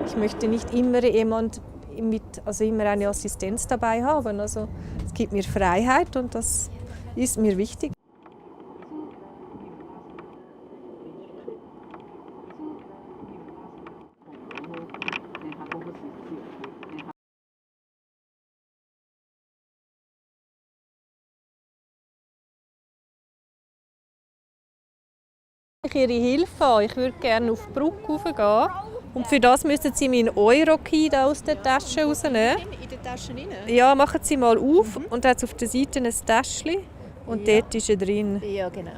Ich möchte nicht immer immer eine Assistenz dabei haben. Also es gibt mir Freiheit und das ist mir wichtig. Ihre Hilfe an. Ich würde gerne auf die Brücke raufgehen. Und für das müssen Sie meinen Euro-Key aus der Tasche rausnehmen. In der Tasche rein? Ja, machen Sie mal auf und dann hat auf der Seite ein Täschchen und dort ist er drin. Ja, genau.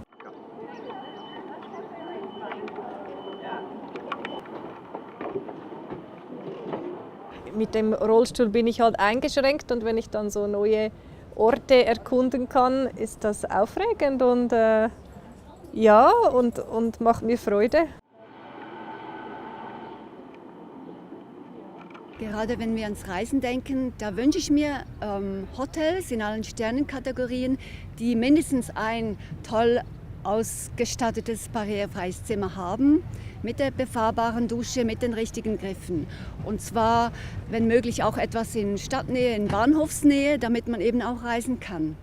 Mit dem Rollstuhl bin ich halt eingeschränkt und wenn ich dann so neue Orte erkunden kann, ist das aufregend und und macht mir Freude. Gerade wenn wir ans Reisen denken, da wünsche ich mir Hotels in allen Sternenkategorien, die mindestens ein toll ausgestattetes, barrierefreies Zimmer haben, mit der befahrbaren Dusche, mit den richtigen Griffen. Und zwar, wenn möglich, auch etwas in Stadtnähe, in Bahnhofsnähe, damit man eben auch reisen kann.